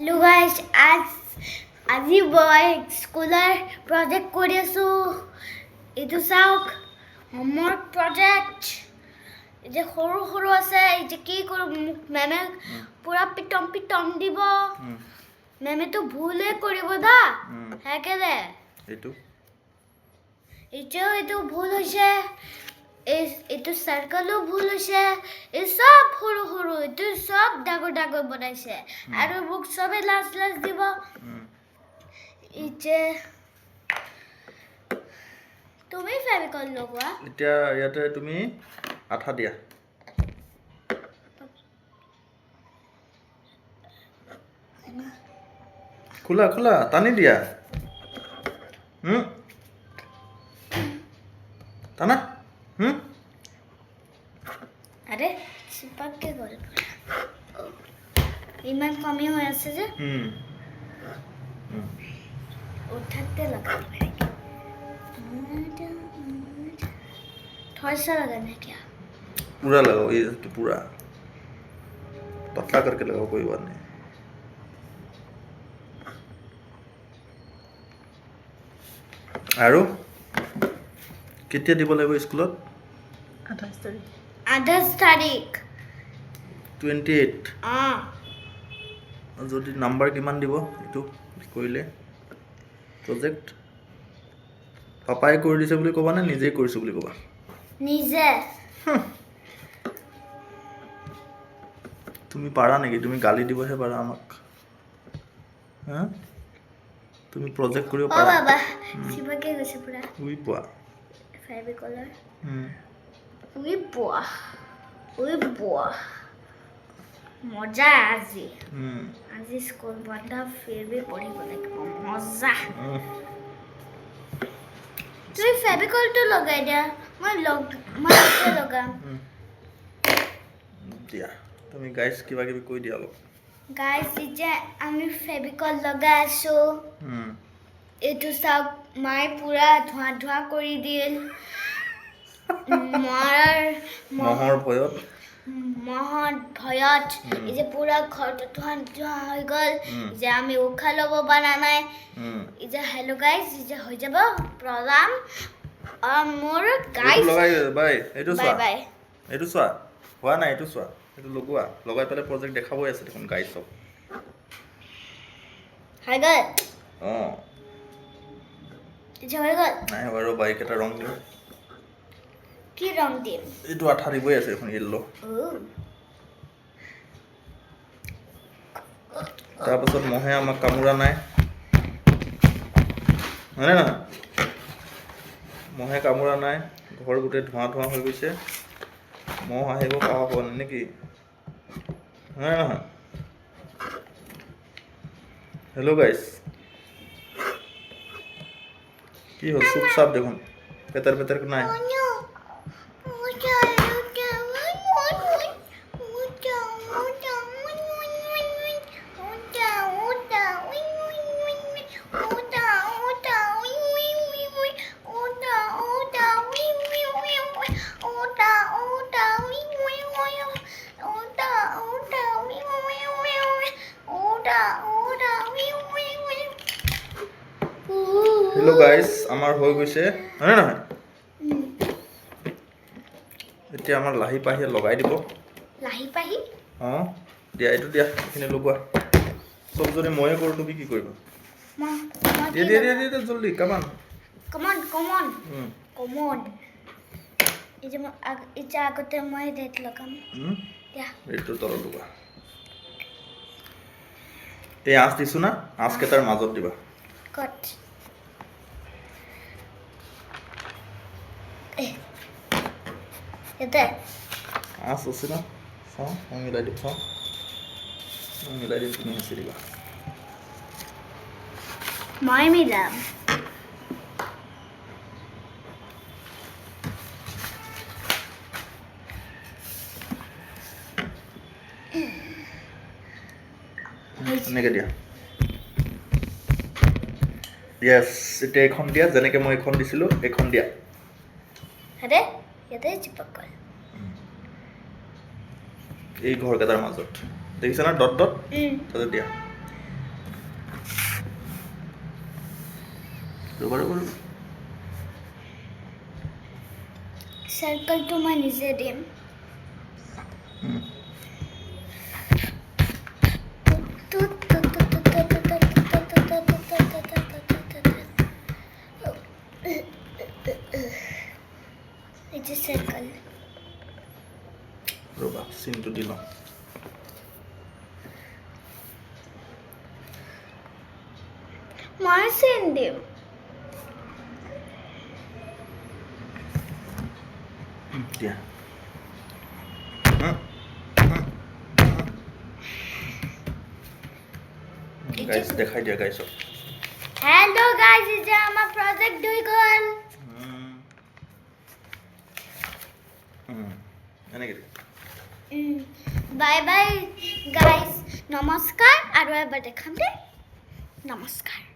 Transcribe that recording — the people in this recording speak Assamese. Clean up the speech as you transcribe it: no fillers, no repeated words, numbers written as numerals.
Hello guys, আজি মই স্কুলৰ প্ৰজেক্ট কৰি আছো। এইটো চাওক হোমৱৰ্ক প্ৰজেক্ট। যে সৰু সৰু আছে যে কি কৰো মেমে পুৰা পিটম দিব। মেমে তো ভুলে কৰিব দা হেকেলে এইটো ভুল হৈছে। এইটো সাৰ্কেলো ভুল হৈছে। এই সব সৰু সৰু এইটো সব ডাগৰ বনাইছে আৰু মোক সবে লাষ্ট দিব। ইতে তুমি ফেভিকল লগোৱা। এতিয়া ইয়াতে তুমি আঠা দিয়া। খোলা খোলা টানি দিয়া। টানা। আরে চিপাকে গল ইমান কমি হৈ আছে যে उठाते लगा थोड़ा सा लगाना है क्या? पूरा लगाओ ये तो पूरा पतला करके लगाओ कोई बात नहीं। আৰু কেতিয়া দিব লাগিব স্কুলত? 28 তাৰিখ 28 যদি নাম্বাৰ কিমান দিব এইটো কৰিলে প্ৰজেক্ট? পাপাই কৰি দিছে বুলি ক'বা নে নিজে কৰিছো বুলি ক'বা? নিজে। তুমি পাৰা নেকি? তুমি গালি দিবহে পাৰা আমাক। হা তুমি প্ৰজেক্ট কৰিব পাৰা? ও বাবা চিপাকে গৈছে পুৰা। উই পোৱা ফেভিকলৰ উই পোৱা মজা আজি। আজি স্কুল বন্ধ ফিৰ ভি পঢ়িব লাগিব মজা। তুমি ফেভিকলটো লগাই দিয়া। মই এতিয়া লগাম। দিয়া তুমি গাইছ কিবা কিবি কৈ দিয়া অলপ। গাইছ এতিয়া আমি ফেভিকল লগাই আছো। এইটো চাওক মাই পুৰা ধোঁৱা কৰি দিল। মহৰ ভয়ত এই যে পুৰা ঘৰটো ধোঁৱা হৈ গল। যে আমি উশাহ ল'ব পৰা নাই। এই যে হেল্ল' গাইছ যে হৈ যাব প্ৰগ্ৰাম মোৰ গাইছ বাই এইটো চোৱা বাই এইটো চোৱা হোৱা নাই এইটো চোৱা এইটো লগোৱা লগাই পেলাই প্ৰজেক্ট দেখাবই আছে দেখোন গাইছক। হৈ গল হৈ গল নাই বাৰু বাইক এটা ৰং দিম। কি ৰং দিম? এইটো আঠা দিবই আছে এখন য়েল্লো। তাৰপাছত মহে আমাক কামোৰা নাই হয়নে নহয়? মহে কামোৰা নাই। ঘৰ গোটেই ধোঁৱা হৈ গৈছে। মহ আহিব পাব নেকি হয়নে নহয়? হেল্ল' গাইছ কি হ'ল চুপ চাপ দেখোন পেটাৰ নাই। হেল্ল' গাইছ আমাৰ হৈ গৈছে হয়নে নহয়? এতিয়া আমাৰ লাহি পাহিয়ে লগাই দিব। লাহি পাহি দিয়া এইটো দিয়া এইখিনি লগোৱা চব যদি ময়ে কৰোঁ তুমি কি কৰিবা? দিয়া জলদি কামান এতিয়া আগতে মই ৰেড লগাম। এইটো তলত লগোৱা। এই আঁচ দিছো না আঁচ কেইটাৰ মাজত দিবা। কট এটা আঁচ আছে না চাওঁ মই মিলাই দিম তুমি হেঁচি দিবা। মই মিলাম। এনেকৈ দিয়া। য়েছ এতিয়া এইখন দিয়া যেনেকৈ মই এইখন দিছিলোঁ এইখন দিয়া। আৰে ইয়াতে চিপক গ'ল। এই ঘৰকেইটাৰ মাজত দেখিছা না ডট তাতে দিয়া। ৰ'বা ৰ'বা ৰ'বা চাৰ্কলটো মই নিজে দিম এইটো চাৰ্কল ৰ'বা চিনটো দি লওঁ মই চিন দিম দিয়া গাইজ দেখাই দিয়া গাইজক হেল্ল' গাইজ এতিয়া আমাৰ প্ৰজেক্ট হৈ গ'ল এনেকৈ বাই বাই গাইজ নমস্কাৰ আৰু এবাৰ দেখাম দেই নমস্কাৰ